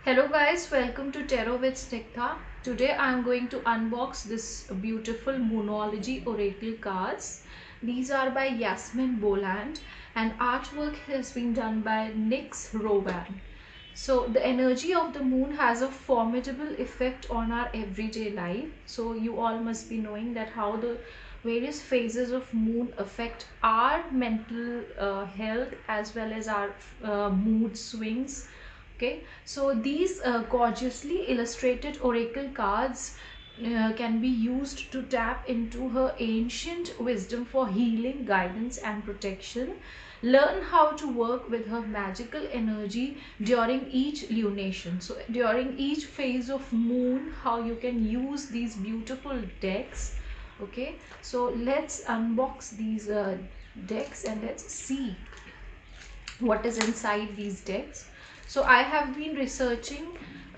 Hello guys, welcome to Tarot with Snigdha. Today I am going to unbox this beautiful Moonology Oracle cards. These are by Yasmin Boland and artwork has been done by Nix Rowan. So the energy of the moon has a formidable effect on our everyday life. So you all must be knowing that how the various phases of moon affect our mental health as well as our mood swings. Okay, so these gorgeously illustrated oracle cards can be used to tap into her ancient wisdom for healing, guidance, and protection. Learn how to work with her magical energy during each lunation. So, during each phase of moon, how you can use these beautiful decks. Okay, so let's unbox these decks and let's see what is inside these decks. So I have been researching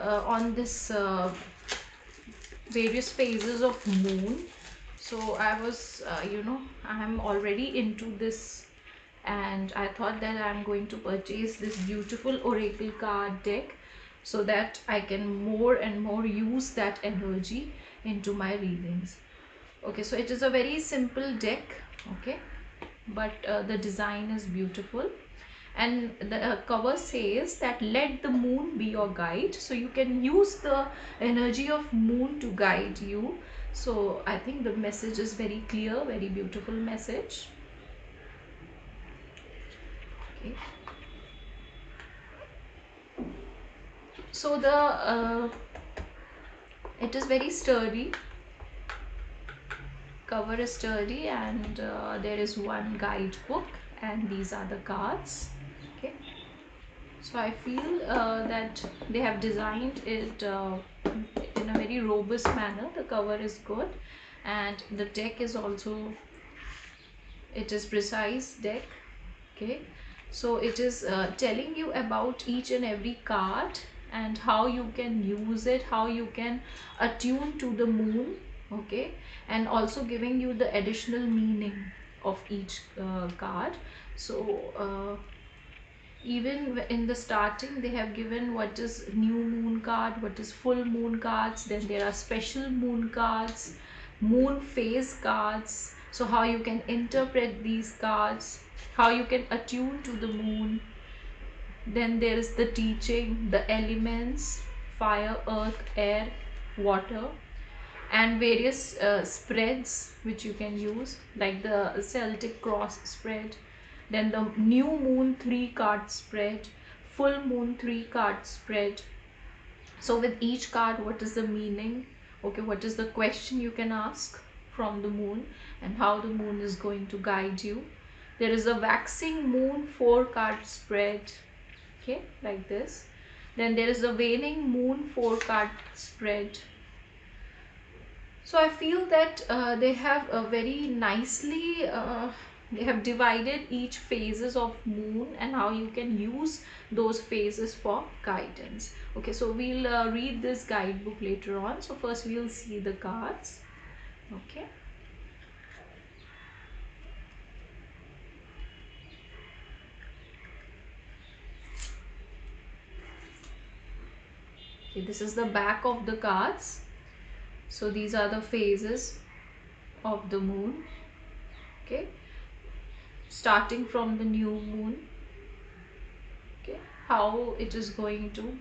on this various phases of moon. So I was I'm already into this, and I thought that I'm going to purchase this beautiful oracle card deck so that I can more and more use that energy into my readings. Okay, so it is a very simple deck. Okay, but the design is beautiful, and the cover says that let the moon be your guide, so you can use the energy of moon to guide you. So I think the message is very clear, very beautiful message. Okay, so the it is very sturdy, cover is sturdy, and there is one guidebook and these are the cards. Okay, so I feel that they have designed it in a very robust manner. The cover is good, and the deck is also, it is precise deck. Okay, so it is telling you about each and every card and how you can use it, how you can attune to the moon. Okay, and also giving you the additional meaning of each card. So even in the starting they have given what is new moon card, what is full moon cards, then there are special moon cards, moon phase cards, so how you can interpret these cards, how you can attune to the moon. Then there is the teaching, the elements, fire, earth, air, water, and various spreads which you can use, like the Celtic cross spread, then the new moon 3 card spread, full moon 3 card spread. So with each card, what is the meaning? Okay, what is the question you can ask from the moon, and how the moon is going to guide you. There is a waxing moon 4 card spread. Okay, like this. Then there is a waning moon 4 card spread. So I feel that they have very nicely they have divided each phases of moon and how you can use those phases for guidance. Okay, so we'll read this guidebook later on. So first we'll see the cards. Okay. Okay, this is the back of the cards. So these are the phases of the moon. Okay, starting from the new moon. Okay, how it is going to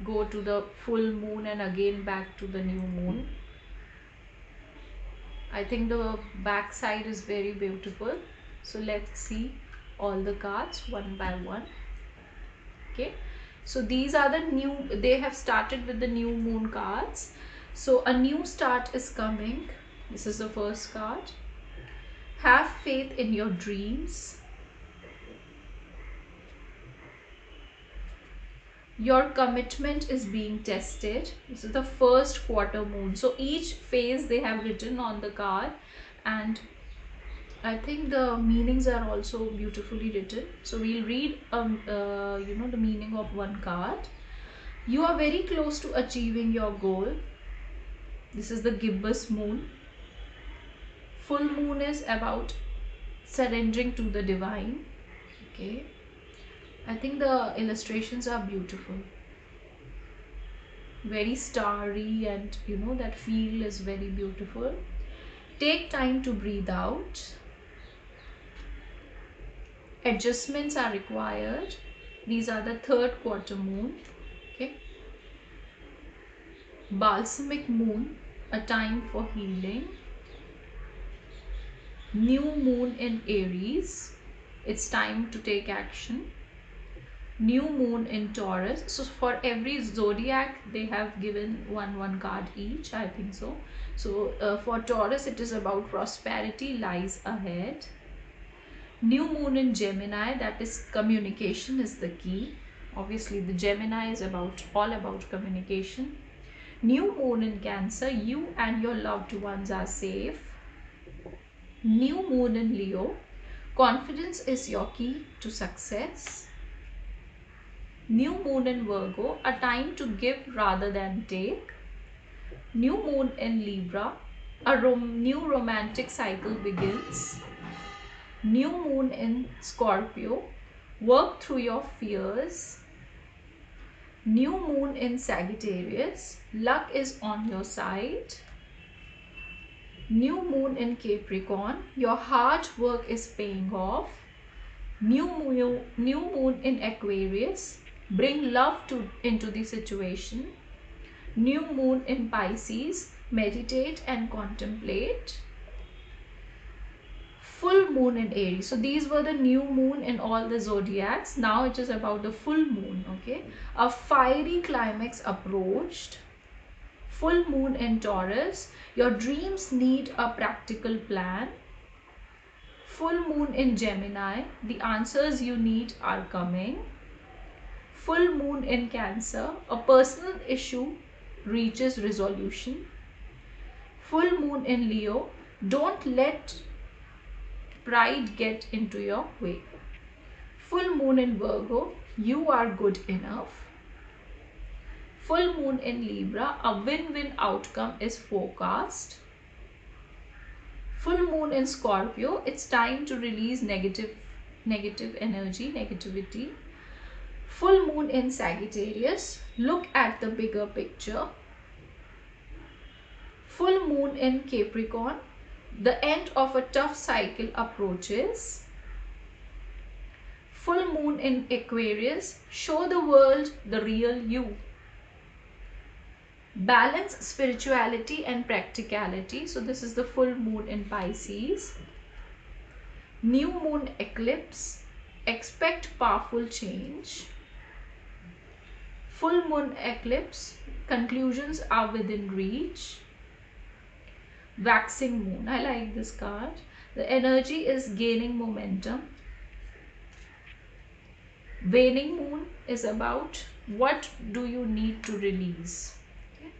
go to the full moon and again back to the new moon. I think the back side is very beautiful. So let's see all the cards one by one. Okay, so these are the new, they have started with the new moon cards. So a new start is coming. This is the first card. Have faith in your dreams. Your commitment is being tested. This is the first quarter moon. So each phase they have written on the card, and I think the meanings are also beautifully written. So we'll read the meaning of one card. You are very close to achieving your goal. This is the gibbous moon. Full moon is about surrendering to the divine. Okay, I think the illustrations are beautiful, very starry, and you know that feel is very beautiful. Take time to breathe out. Adjustments are required. These are the third quarter moon. Okay. Balsamic moon, a time for healing. New moon in Aries, it's time to take action. New moon in Taurus, so for every zodiac they have given one card each, I think so. So for Taurus it is about prosperity lies ahead. New moon in Gemini, that is communication is the key. Obviously the Gemini is about all about communication. New moon in Cancer, you and your loved ones are safe. New moon in Leo, confidence is your key to success. New moon in Virgo, a time to give rather than take. New moon in Libra, a new romantic cycle begins. New moon in Scorpio, work through your fears. New moon in Sagittarius, luck is on your side. New moon in Capricorn, your hard work is paying off. New moon in Aquarius, bring love into the situation. New moon in Pisces, meditate and contemplate. Full moon in Aries. So these were the new moon in all the zodiacs. Now it is about the full moon. Okay, a fiery climax approached. Full moon in Taurus, your dreams need a practical plan. Full moon in Gemini, the answers you need are coming. Full moon in Cancer, a personal issue reaches resolution. Full moon in Leo, don't let pride get into your way. Full moon in Virgo, you are good enough. Full moon in Libra, a win-win outcome is forecast. Full moon in Scorpio, it's time to release negative energy, negativity. Full moon in Sagittarius, look at the bigger picture. Full moon in Capricorn, the end of a tough cycle approaches. Full moon in Aquarius, show the world the real you. Balance spirituality and practicality. So this is the full moon in Pisces. New moon eclipse, expect powerful change. Full moon eclipse, conclusions are within reach. Waxing moon, I like this card. The energy is gaining momentum. Waning moon is about what do you need to release. Okay.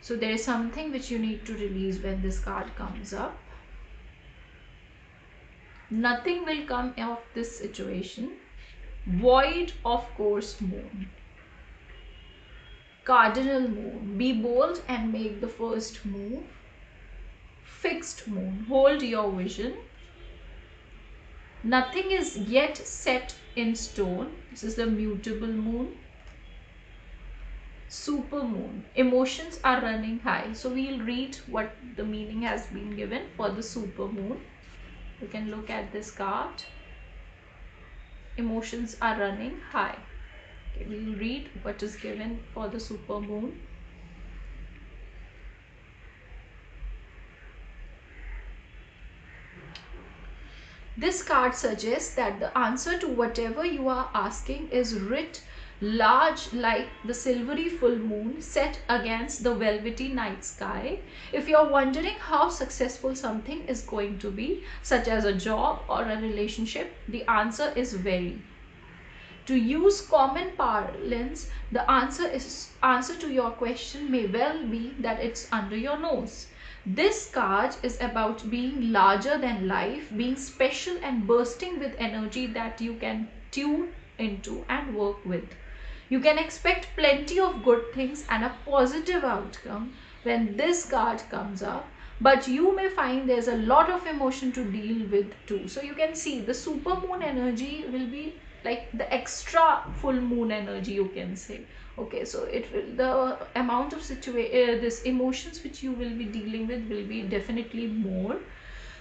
So there is something which you need to release when this card comes up. Nothing will come of this situation. Void of course moon. Cardinal moon, be bold and make the first move. Fixed moon, hold your vision. Nothing is yet set in stone. This is the mutable moon. Super moon, emotions are running high. So we'll read what the meaning has been given for the super moon. You can look at this card. Emotions are running high. Okay, we'll read what is given for the super moon. This card suggests that the answer to whatever you are asking is writ large like the silvery full moon set against the velvety night sky. If you are wondering how successful something is going to be, such as a job or a relationship, the answer is very. To use common parlance, the answer to your question may well be that it's under your nose. This card is about being larger than life, being special and bursting with energy that you can tune into and work with. You can expect plenty of good things and a positive outcome when this card comes up, but you may find there's a lot of emotion to deal with too. So you can see the super moon energy will be like the extra full moon energy, you can say. Okay, so it will, the amount of this emotions which you will be dealing with will be definitely more.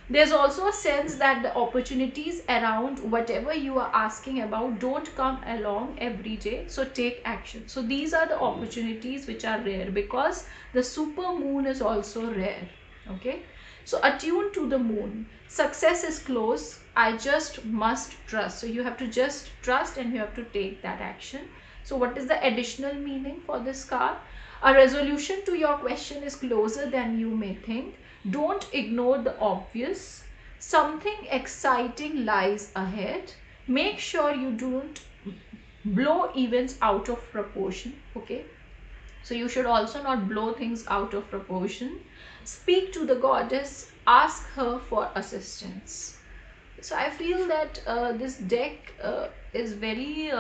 There's also a sense that the opportunities around whatever you are asking about don't come along every day, so take action. So these are the opportunities which are rare, because the super moon is also rare. Okay, so attune to the moon. Success is close, I just must trust. So you have to just trust and you have to take that action. So what is the additional meaning for this card? A resolution to your question is closer than you may think. Don't ignore the obvious. Something exciting lies ahead. Make sure you don't blow events out of proportion. Okay, so you should also not blow things out of proportion. Speak to the goddess, ask her for assistance. So I feel that this deck is very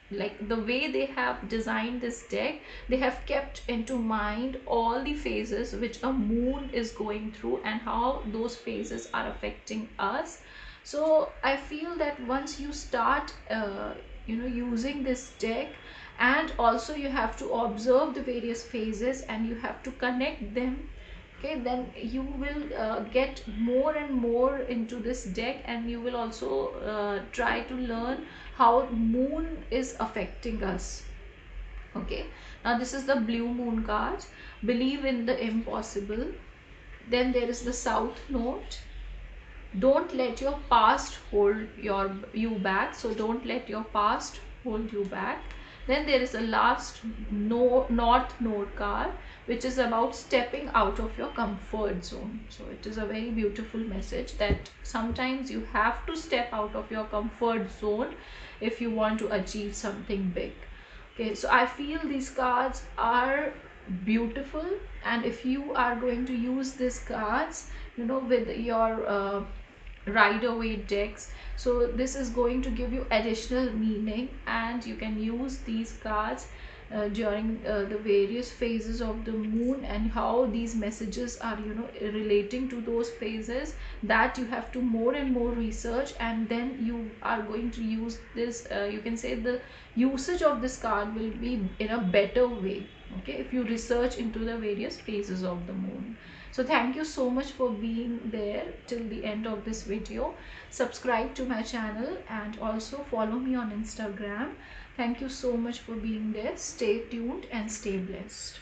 like the way they have designed this deck, they have kept into mind all the phases which a moon is going through and how those phases are affecting us. So I feel that once you start using this deck, and also you have to observe the various phases and you have to connect them, okay, then you will get more and more into this deck, and you will also try to learn how moon is affecting us. Okay, now this is the blue moon card. Believe in the impossible. Then there is the south node. Don't let your past hold you back. So don't let your past hold you back. Then there is a last north node card, which is about stepping out of your comfort zone. So it is a very beautiful message that sometimes you have to step out of your comfort zone if you want to achieve something big. Okay, so I feel these cards are beautiful, and if you are going to use these cards, with your rider weight decks, so this is going to give you additional meaning, and you can use these cards during the various phases of the moon, and how these messages are relating to those phases, that you have to more and more research, and then you are going to use this, you can say the usage of this card will be in a better way, okay, if you research into the various phases of the moon. So thank you so much for being there till the end of this video. Subscribe to my channel and also follow me on Instagram. Thank you so much for being there. Stay tuned and stay blessed.